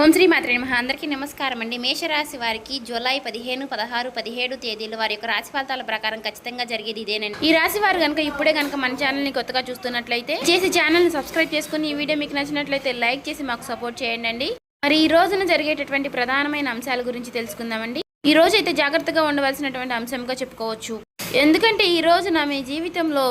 ఓం శ్రీ మాత్రే నమః. అందరికీ నమస్కారం అండి. మేషరాశి వారికి జూలై 15, 16, 17 తేదీలు వారి యొక్క రాశి ఫలితాల ప్రకారం ఖచ్చితంగా జరిగేది ఇదేనండి. ఈ రాశి వారు కనుక ఇప్పుడే కనుక మన ఛానల్ని కొత్తగా చూస్తున్నట్లయితే చేసి ఛానల్ని సబ్స్క్రైబ్ చేసుకుని ఈ వీడియో మీకు నచ్చినట్లయితే లైక్ చేసి మాకు సపోర్ట్ చేయండి. మరి ఈ రోజున జరిగేటటువంటి ప్రధానమైన అంశాల గురించి తెలుసుకుందామండి. ఈ రోజు అయితే జాగ్రత్తగా ఉండవలసినటువంటి అంశంగా చెప్పుకోవచ్చు. ఎందుకంటే ఈ రోజున మీ జీవితంలో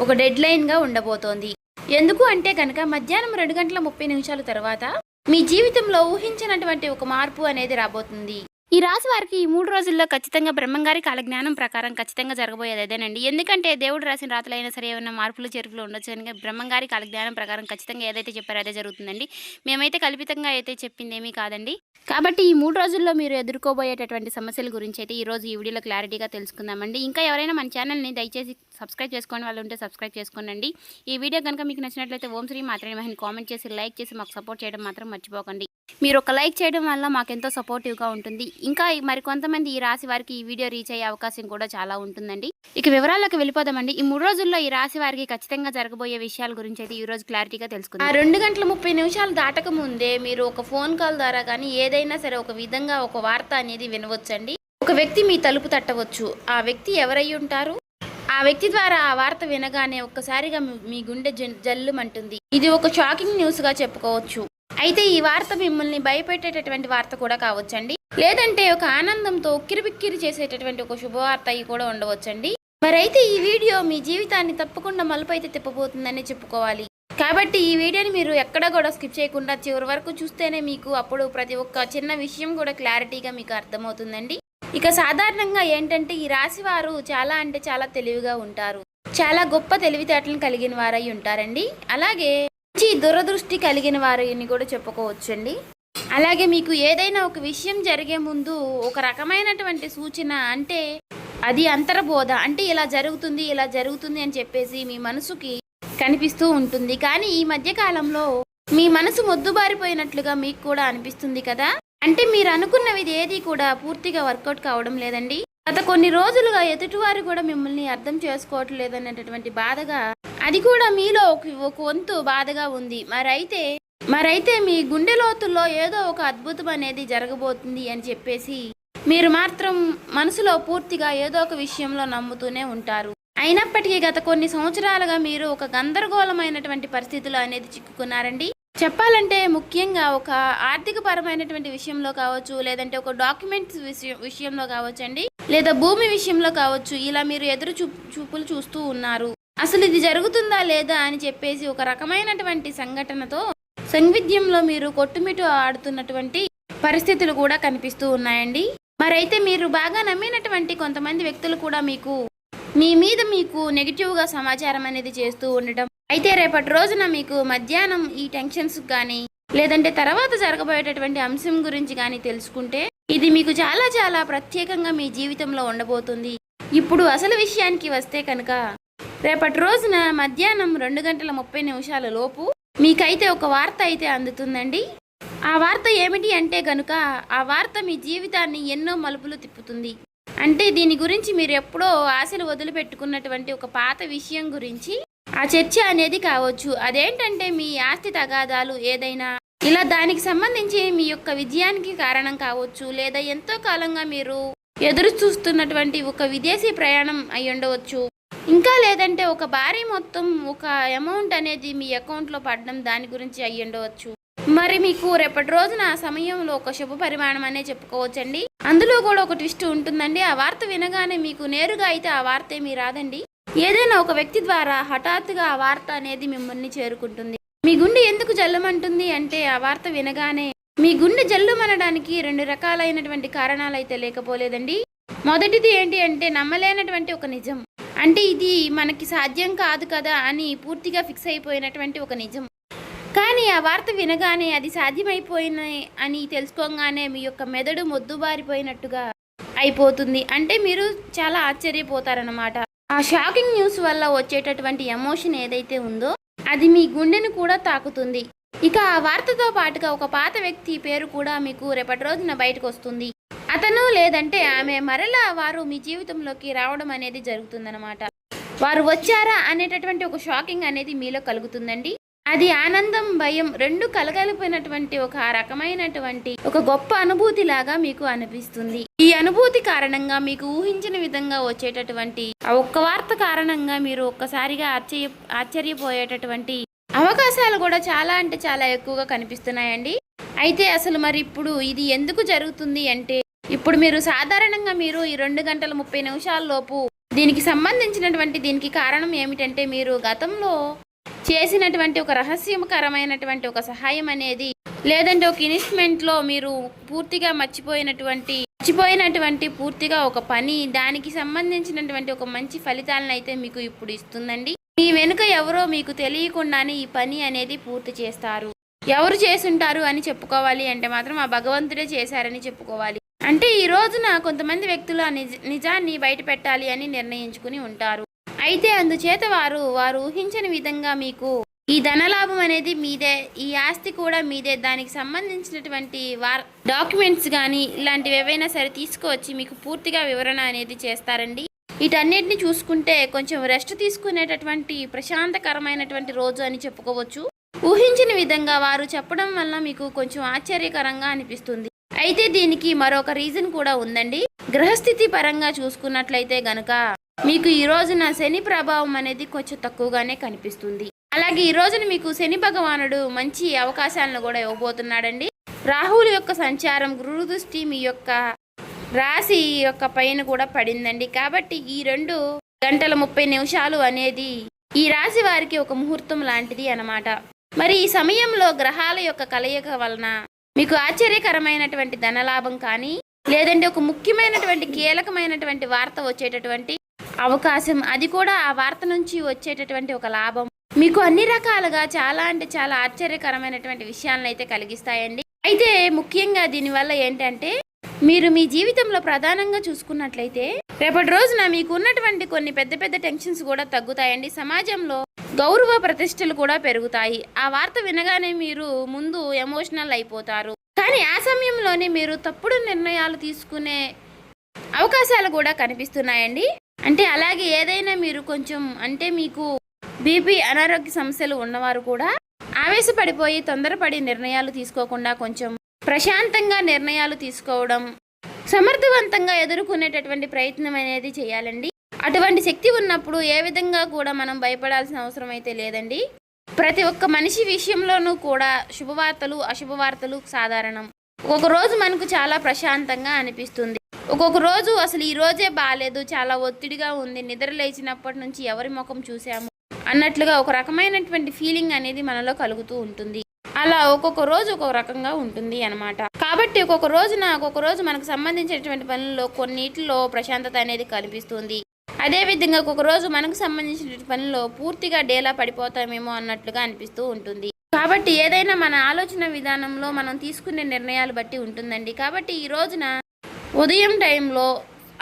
ఒక డెడ్ లైన్గా ఉండబోతోంది. ఎందుకు అంటే కనుక మధ్యాహ్నం 2:30 తర్వాత మీ జీవితంలో ఊహించినటువంటి ఒక మార్పు అనేది రాబోతుంది. ఈ రాశి వారికి ఈ 3 రోజుల్లో ఖచ్చితంగా బ్రహ్మంగారి కాలజ్ఞానం ప్రకారం ఖచ్చితంగా జరగబోయేది అదేనండి. ఎందుకంటే దేవుడు రాసిన రాతలైనా సరే ఏమైనా మార్పులు చేర్పులు ఉండొచ్చు అని బ్రహ్మంగారి కాలజ్ఞానం ప్రకారం ఖచ్చితంగా ఏదైతే చెప్పారో అదే జరుగుతుందండి. మేమైతే కల్పితంగా అయితే చెప్పింది ఏమీ కాదండి. కాబట్టి ఈ 3 రోజుల్లో మీరు ఎదుర్కోబోయేటటువంటి సమస్యల గురించి అయితే ఈ రోజు ఈ వీడియోలో క్లారిటీగా తెలుసుకుందామండి. ఇంకా ఎవరైనా మన ఛానల్ని దయచేసి సబ్స్క్రైబ్ చేసుకోండి వాళ్ళు ఉంటే సబ్స్క్రైబ్ చేసుకోండి. ఈ వీడియో కనుక మీకు నచ్చినట్లయితే ఓం శ్రీ మాత్రే నమః కామెంట్ చేసి లైక్ చేసి మాకు సపోర్ట్ చేయడం మాత్రం మర్చిపోకండి. మీరు ఒక లైక్ చేయడం వల్ల మాకెంతో సపోర్టివ్గా ఉంటుంది. ఇంకా మరికొంతమంది ఈ రాశి వారికి ఈ వీడియో రీచ్ అయ్యే అవకాశం కూడా చాలా ఉంటుందండి. ఇక వివరాలకు వెళ్ళిపోదామండి. ఈ 3 రోజుల్లో ఈ రాశి వారికి ఖచ్చితంగా జరగబోయే విషయాల గురించి అయితే ఈ రోజు క్లారిటీగా తెలుసుకుందాం. 2:30 దాటక ముందే మీరు ఒక ఫోన్ కాల్ ద్వారా కానీ ఏదైనా సరే ఒక విధంగా ఒక వార్త అనేది వినవచ్చండి. ఒక వ్యక్తి మీ తలుపు తట్టవచ్చు. ఆ వ్యక్తి ఎవరై ఉంటారు? ఆ వ్యక్తి ద్వారా ఆ వార్త వినగానే ఒక్కసారిగా మీ గుండె జల్లుమంటుంది. ఇది ఒక షాకింగ్ న్యూస్ గా చెప్పుకోవచ్చు. అయితే ఈ వార్త మిమ్మల్ని భయపెట్టేటటువంటి వార్త కూడా కావచ్చండి. లేదంటే ఒక ఆనందంతో ఉక్కిరిబిక్కిరి చేసేటటువంటి ఒక శుభవార్త అయి కూడా ఉండవచ్చండి. మరైతే ఈ వీడియో మీ జీవితాన్ని తప్పకుండా మలుపు అయితే తిప్పబోతుందని చెప్పుకోవాలి. కాబట్టి ఈ వీడియోని మీరు ఎక్కడ కూడా స్కిప్ చేయకుండా చివరి వరకు చూస్తేనే మీకు అప్పుడు ప్రతి ఒక్క చిన్న విషయం కూడా క్లారిటీగా మీకు అర్థమవుతుందండి. ఇక సాధారణంగా ఏంటంటే ఈ రాశి వారు చాలా అంటే చాలా తెలివిగా ఉంటారు. చాలా గొప్ప తెలివితేటలను కలిగిన వారై ఉంటారండి. అలాగే మంచి దురదృష్టి కలిగిన వారిని కూడా చెప్పుకోవచ్చండి. అలాగే మీకు ఏదైనా ఒక విషయం జరిగే ముందు ఒక రకమైనటువంటి సూచన అంటే అది అంతర్బోధ అంటే ఇలా జరుగుతుంది అని చెప్పేసి మీ మనసుకి కనిపిస్తూ ఉంటుంది. కానీ ఈ మధ్య కాలంలో మీ మనసు మొద్దుబారిపోయినట్లుగా మీకు కూడా అనిపిస్తుంది కదా. అంటే మీరు అనుకున్నవి ఏది కూడా పూర్తిగా వర్కౌట్ కావడం లేదండి. గత కొన్ని రోజులుగా ఎదుటివారు కూడా మిమ్మల్ని అర్థం చేసుకోవటం లేదనేటటువంటి బాధగా అది కూడా మీలో ఒక వంతు బాధగా ఉంది. మరైతే మీ గుండె లోతుల్లో ఏదో ఒక అద్భుతం అనేది జరగబోతుంది అని చెప్పేసి మీరు మాత్రం మనసులో పూర్తిగా ఏదో ఒక విషయంలో నమ్ముతూనే ఉంటారు. అయినప్పటికీ గత కొన్ని సంవత్సరాలుగా మీరు ఒక గందరగోళమైనటువంటి పరిస్థితులు అనేది చిక్కుకున్నారండి. చెప్పాలంటే ముఖ్యంగా ఒక ఆర్థిక పరమైనటువంటి విషయంలో కావచ్చు, లేదంటే ఒక డాక్యుమెంట్స్ విషయంలో కావచ్చండి, లేదా భూమి విషయంలో కావచ్చు. ఇలా మీరు ఎదురు చూపులు చూస్తూ ఉన్నారు. అసలు ఇది జరుగుతుందా లేదా అని చెప్పేసి ఒక రకమైనటువంటి సంఘటనతో సంవిధ్యంలో మీరు కొట్టుమిట్టు ఆడుతున్నటువంటి పరిస్థితులు కూడా కనిపిస్తూ ఉన్నాయండి. మరైతే మీరు బాగా నమ్మినటువంటి కొంతమంది వ్యక్తులు కూడా మీ మీద నెగిటివ్గా సమాచారం అనేది చేస్తూ ఉండటం. అయితే రేపటి రోజున మీకు మధ్యాహ్నం ఈ టెన్షన్స్ కానీ లేదంటే తర్వాత జరగబోయేటటువంటి అంశం గురించి కానీ తెలుసుకుంటే ఇది మీకు చాలా చాలా ప్రత్యేకంగా మీ జీవితంలో ఉండబోతుంది. ఇప్పుడు అసలు విషయానికి వస్తే కనుక రేపటి రోజున మధ్యాహ్నం 2:30 లోపు మీకైతే ఒక వార్త అయితే అందుతుందండి. ఆ వార్త ఏమిటి అంటే కనుక ఆ వార్త మీ జీవితాన్ని ఎన్నో మలుపులు తిప్పుతుంది. అంటే దీని గురించి మీరు ఎప్పుడో ఆశలు వదిలిపెట్టుకున్నటువంటి ఒక పాత విషయం గురించి ఆ చర్చ అనేది కావచ్చు. అదేంటంటే మీ ఆస్తి తగాదాలు ఏదైనా ఇలా దానికి సంబంధించి మీ యొక్క విజయానికి కారణం కావచ్చు, లేదా ఎంతో కాలంగా మీరు ఎదురు చూస్తున్నటువంటి ఒక విదేశీ ప్రయాణం అయి ఉండవచ్చు. ఇంకా లేదంటే ఒక భారీ మొత్తం ఒక అమౌంట్ అనేది మీ అకౌంట్లో పడడం దాని గురించి అయ్యి ఉండవచ్చు. మరి మీకు రేపటి రోజున ఆ సమయంలో ఒక శుభ పరిమాణం అనే చెప్పుకోవచ్చండి. అందులో కూడా ఒక ట్విస్ట్ ఉంటుందండి. ఆ వార్త వినగానే మీకు నేరుగా అయితే ఆ వార్త ఏమీ రాదండి. ఏదైనా ఒక వ్యక్తి ద్వారా హఠాత్తుగా ఆ వార్త అనేది మిమ్మల్ని చేరుకుంటుంది. మీ గుండె ఎందుకు జల్లుమంటుంది అంటే ఆ వార్త వినగానే మీ గుండె జల్లుమనడానికి 2 రకాలైనటువంటి కారణాలు అయితే లేకపోలేదండి. మొదటిది ఏంటి అంటే నమ్మలేనటువంటి ఒక నిజం. అంటే ఇది మనకి సాధ్యం కాదు కదా అని పూర్తిగా ఫిక్స్ అయిపోయినటువంటి ఒక నిజం. కానీ ఆ వార్త వినగానే అది సాధ్యమైపోయిన అని తెలుసుకోగానే మీ యొక్క మెదడు మొద్దుబారిపోయినట్టుగా అయిపోతుంది. అంటే మీరు చాలా ఆశ్చర్యపోతారన్నమాట. ఆ షాకింగ్ న్యూస్ వల్ల వచ్చేటటువంటి ఎమోషన్ ఏదైతే ఉందో అది మీ గుండెను కూడా తాకుతుంది. ఇక ఆ వార్తతో పాటుగా ఒక పాత వ్యక్తి పేరు కూడా మీకు రేపటి రోజున బయటకు వస్తుంది. అతను లేదంటే ఆమె మరలా వారు మీ జీవితంలోకి రావడం అనేది జరుగుతుందన్నమాట. వారు వచ్చారా అనేటటువంటి ఒక షాకింగ్ అనేది మీలో కలుగుతుందండి. అది ఆనందం, భయం రెండు కలగలిపినటువంటి ఒక రకమైనటువంటి ఒక గొప్ప అనుభూతి లాగా మీకు అనిపిస్తుంది. ఈ అనుభూతి కారణంగా మీకు ఊహించిన విధంగా వచ్చేటటువంటి ఆ ఒక్క వార్త కారణంగా మీరు ఒక్కసారిగా ఆశ్చర్యపోయేటటువంటి అవకాశాలు కూడా చాలా అంటే చాలా ఎక్కువగా కనిపిస్తున్నాయండి. అయితే అసలు మరి ఇప్పుడు ఇది ఎందుకు జరుగుతుంది అంటే, ఇప్పుడు మీరు సాధారణంగా మీరు ఈ 2 గంటల 30 నిమిషాల లోపు దీనికి సంబంధించినటువంటి దీనికి కారణం ఏమిటంటే, మీరు గతంలో చేసినటువంటి ఒక రహస్యకరమైనటువంటి ఒక సహాయం అనేది, లేదంటే ఒక ఇన్వెస్ట్మెంట్లో మీరు పూర్తిగా మర్చిపోయినటువంటి పూర్తిగా ఒక పని, దానికి సంబంధించినటువంటి ఒక మంచి ఫలితాలను అయితే మీకు ఇప్పుడు ఇస్తుందండి. మీ వెనుక ఎవరో మీకు తెలియకుండానే ఈ పని అనేది పూర్తి చేస్తారు. ఎవరు చేసుంటారు అని చెప్పుకోవాలి అంటే మాత్రం ఆ భగవంతుడే చేశారని చెప్పుకోవాలి. అంటే ఈ రోజున కొంతమంది వ్యక్తులు ఆ నిజాన్ని బయట పెట్టాలి అని నిర్ణయించుకుని ఉంటారు. అయితే అందుచేత వారు ఊహించని విధంగా మీకు ఈ ధనలాభం అనేది మీదే, ఈ ఆస్తి కూడా మీదే, దానికి సంబంధించినటువంటి డాక్యుమెంట్స్ కానీ ఇలాంటివి ఏవైనా సరే తీసుకువచ్చి మీకు పూర్తిగా వివరణ అనేది చేస్తారండి. వీటన్నిటిని చూసుకుంటే కొంచెం రెస్ట్ తీసుకునేటటువంటి ప్రశాంతకరమైనటువంటి రోజు అని చెప్పుకోవచ్చు. ఊహించిన విధంగా వారు చెప్పడం వల్ల మీకు కొంచెం ఆశ్చర్యకరంగా అనిపిస్తుంది. అయితే దీనికి మరొక రీజన్ కూడా ఉందండి. గ్రహస్థితి పరంగా చూసుకున్నట్లయితే గనుక మీకు ఈ రోజున శని ప్రభావం అనేది కొంచెం తక్కువగానే కనిపిస్తుంది. అలాగే ఈ రోజున మీకు శని భగవానుడు మంచి అవకాశాలను కూడా ఇవ్వబోతున్నాడండి. రాహువుల యొక్క సంచారం, గురు దృష్టి మీ యొక్క రాశి యొక్క పైన కూడా పడిందండి. కాబట్టి ఈ 2 గంటల 30 నిమిషాలు అనేది ఈ రాశి వారికి ఒక ముహూర్తం లాంటిది అన్నమాట. మరి ఈ సమయంలో గ్రహాల యొక్క కలయిక వలన మీకు ఆశ్చర్యకరమైనటువంటి ధనలాభం కానీ, లేదంటే ఒక ముఖ్యమైనటువంటి కీలకమైనటువంటి వార్త వచ్చేటటువంటి అవకాశం, అది కూడా ఆ వార్త నుంచి వచ్చేటటువంటి ఒక లాభం మీకు అన్ని రకాలుగా చాలా అంటే చాలా ఆశ్చర్యకరమైనటువంటి విషయాలను అయితే కలిగిస్తాయండి. అయితే ముఖ్యంగా దీనివల్ల ఏంటంటే, మీరు మీ జీవితంలో ప్రధానంగా చూసుకున్నట్లయితే రేపటి రోజున మీకు ఉన్నటువంటి కొన్ని పెద్ద పెద్ద టెన్షన్స్ కూడా తగ్గుతాయండి. సమాజంలో గౌరవ ప్రతిష్టలు కూడా పెరుగుతాయి. ఆ వార్త వినగానే మీరు ముందు ఎమోషనల్ అయిపోతారు. కానీ ఆ సమయంలోనే మీరు తప్పుడు నిర్ణయాలు తీసుకునే అవకాశాలు కూడా కనిపిస్తున్నాయండి. అంటే అలాగే ఏదైనా మీరు కొంచెం అంటే మీకు బీపీ అనారోగ్య సమస్యలు ఉన్నవారు కూడా ఆవేశపడిపోయి తొందరపడి నిర్ణయాలు తీసుకోకుండా కొంచెం ప్రశాంతంగా నిర్ణయాలు తీసుకోవడం, సమర్థవంతంగా ఎదుర్కొనేటటువంటి ప్రయత్నం అనేది చేయాలండి. అటువంటి శక్తి ఉన్నప్పుడు ఏ విధంగా కూడా మనం భయపడాల్సిన అవసరం అయితే లేదండి. ప్రతి ఒక్క మనిషి విషయంలోనూ కూడా శుభవార్తలు అశుభవార్తలు సాధారణం. ఒక్కొక్క రోజు మనకు చాలా ప్రశాంతంగా అనిపిస్తుంది, ఒక్కొక్క రోజు అసలు ఈ రోజే బాగాలేదు, చాలా ఒత్తిడిగా ఉంది, నిద్ర లేచినప్పటి నుంచి ఎవరి ముఖం చూసాము అన్నట్లుగా ఒక రకమైనటువంటి ఫీలింగ్ అనేది మనలో కలుగుతూ ఉంటుంది. అలా ఒక్కొక్క రోజు ఒక్కొక్క రకంగా ఉంటుంది అన్నమాట. కాబట్టి ఒక్కొక్క రోజు మనకు సంబంధించినటువంటి పనుల్లో కొన్నిటిలో ప్రశాంతత అనేది కనిపిస్తుంది. అదేవిధంగా ఒక్కొక్క రోజు మనకు సంబంధించిన పనుల్లో పూర్తిగా డేలా పడిపోతామేమో అన్నట్లుగా అనిపిస్తూ ఉంటుంది. కాబట్టి ఏదైనా మన ఆలోచన విధానంలో మనం తీసుకునే నిర్ణయాలు బట్టి ఉంటుందండి. కాబట్టి ఈ రోజున ఉదయం టైంలో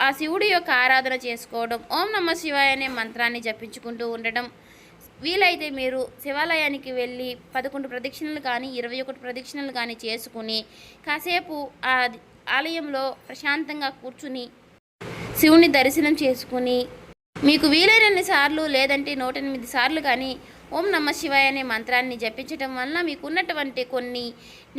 ఆ శివుడి యొక్క ఆరాధన చేసుకోవడం, ఓం నమః శివాయ అనే మంత్రాన్ని జపించుకుంటూ ఉండడం, వీలైతే మీరు శివాలయానికి వెళ్ళి 11 ప్రదక్షిణలు కానీ 21 ప్రదక్షిణలు కానీ చేసుకుని కాసేపు ఆ ఆలయంలో ప్రశాంతంగా కూర్చుని శివుని దర్శనం చేసుకుని మీకు వీలైనన్ని సార్లు లేదంటే 108 సార్లు కానీ ఓం నమః శివాయ అనే మంత్రాన్ని జపించడం వల్ల మీకు ఉన్నటువంటి కొన్ని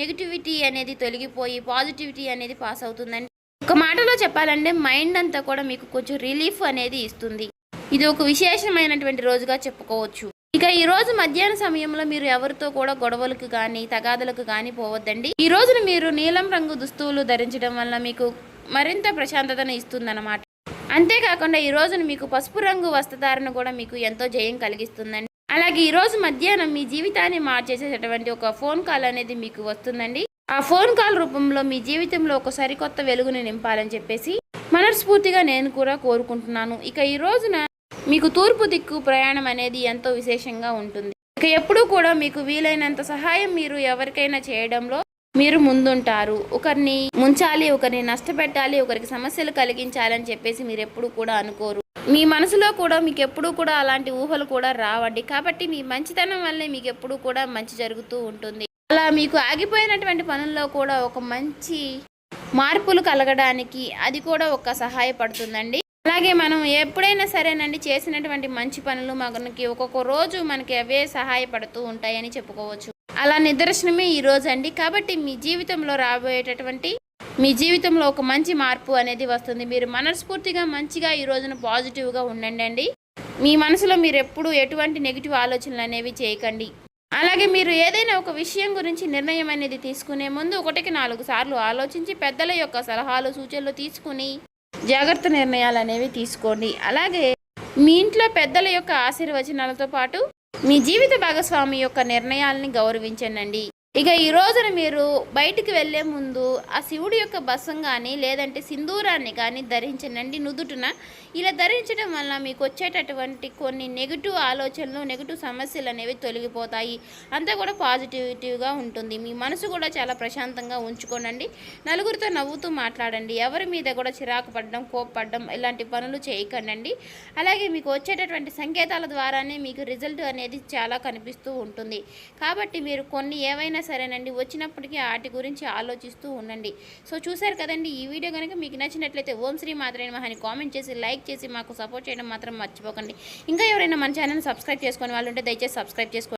నెగిటివిటీ అనేది తొలగిపోయి పాజిటివిటీ అనేది పాస్ అవుతుందండి. ఒక మాటలో చెప్పాలంటే మైండ్ అంతా కూడా మీకు కొంచెం రిలీఫ్ అనేది ఇస్తుంది. ఇది ఒక విశేషమైనటువంటి రోజుగా చెప్పుకోవచ్చు. ఇక ఈ రోజు మధ్యాహ్న సమయంలో మీరు ఎవరితో కూడా గొడవలకు కానీ తగాదలకు కానీ పోవద్దండి. ఈ రోజున మీరు నీలం రంగు దుస్తువులు ధరించడం వల్ల మీకు మరింత ప్రశాంతతను ఇస్తుందన్నమాట. అంతేకాకుండా ఈ రోజున మీకు పసుపు రంగు వస్త్రధారణ కూడా మీకు ఎంతో జయం కలిగిస్తుందండి. అలాగే ఈ రోజు మధ్యాహ్నం మీ జీవితాన్ని మార్చేసేటటువంటి ఒక ఫోన్ కాల్ అనేది మీకు వస్తుందండి. ఆ ఫోన్ కాల్ రూపంలో మీ జీవితంలో ఒక సరికొత్త వెలుగుని నింపాలని చెప్పేసి మనస్ఫూర్తిగా నేను కూడా కోరుకుంటున్నాను. ఇక ఈ రోజున మీకు తూర్పు దిక్కు ప్రయాణం అనేది ఎంతో విశేషంగా ఉంటుంది. ఇక ఎప్పుడూ కూడా మీకు వీలైనంత సహాయం మీరు ఎవరికైనా చేయడంలో మీరు ముందుంటారు. ఒకరిని ముంచాలి, ఒకరిని నష్టపెట్టాలి, ఒకరికి సమస్యలు కలిగించాలని చెప్పేసి మీరు ఎప్పుడు కూడా అనుకోరు. మీ మనసులో కూడా మీకు ఎప్పుడూ కూడా అలాంటి ఊహలు కూడా రావండి. కాబట్టి మీ మంచితనం వల్లే మీకు ఎప్పుడూ కూడా మంచి జరుగుతూ ఉంటుంది. అలా మీకు ఆగిపోయినటువంటి పనుల్లో కూడా ఒక మంచి మార్పులు కలగడానికి అది కూడా ఒక సహాయపడుతుందండి. అలాగే మనం ఎప్పుడైనా సరేనండి చేసినటువంటి మంచి పనులు మనకి ఒక్కొక్క రోజు మనకి అవే సహాయపడుతూ ఉంటాయని చెప్పుకోవచ్చు. అలా నిదర్శనమే ఈ రోజు అండి. కాబట్టి మీ జీవితంలో రాబోయేటటువంటి మీ జీవితంలో ఒక మంచి మార్పు అనేది వస్తుంది. మీరు మనస్ఫూర్తిగా మంచిగా ఈ రోజున పాజిటివ్గా ఉండండి. మీ మనసులో మీరు ఎప్పుడు ఎటువంటి నెగిటివ్ ఆలోచనలు అనేవి చేయకండి. అలాగే మీరు ఏదైనా ఒక విషయం గురించి నిర్ణయం అనేది తీసుకునే ముందు 1కి 4 సార్లు ఆలోచించి పెద్దల యొక్క సలహాలు సూచనలు తీసుకుని జాగ్రత్త నిర్ణయాలు అనేవి తీసుకోండి. అలాగే మీ ఇంట్లో పెద్దల యొక్క ఆశీర్వచనాలతో పాటు మీ జీవిత భాగస్వామి యొక్క నిర్ణయాలని గౌరవించండి. ఇక ఈ రోజున మీరు బయటికి వెళ్ళే ముందు ఆ శివుడి యొక్క బసం కానీ లేదంటే సింధూరాన్ని కానీ ధరించండి నుదుటున. ఇలా ధరించడం వల్ల మీకు వచ్చేటటువంటి కొన్ని నెగిటివ్ ఆలోచనలు నెగిటివ్ సమస్యలు అనేవి తొలగిపోతాయి. అంతా కూడా పాజిటివిటీగా ఉంటుంది. మీ మనసు కూడా చాలా ప్రశాంతంగా ఉంచుకోనండి. నలుగురితో నవ్వుతూ మాట్లాడండి. ఎవరి మీద కూడా చిరాకు పడడం కోప్పడడం ఇలాంటి పనులు చేయకండి. అలాగే మీకు వచ్చేటటువంటి సంకేతాల ద్వారానే మీకు రిజల్ట్ అనేది చాలా కనిపిస్తూ ఉంటుంది. కాబట్టి మీరు కొన్ని ఏవైనా సరేనండి వచ్చినప్పటికీ వాటి గురించి ఆలోచిస్తూ ఉండండి. సో చూసారు కదండి, ఈ వీడియో కనుక మీకు నచ్చినట్లయితే ఓం శ్రీ మాత్రే నమః అని కామెంట్ చేసి లైక్ చేసి మాకు సపోర్ట్ చేయడం మాత్రం మర్చిపోకండి. ఇంకా ఎవరైనా మన ఛానల్ సబ్స్క్రైబ్ చేసుకునే వాళ్ళు ఉంటే దయచేసి సబ్స్క్రైబ్ చేసుకోండి.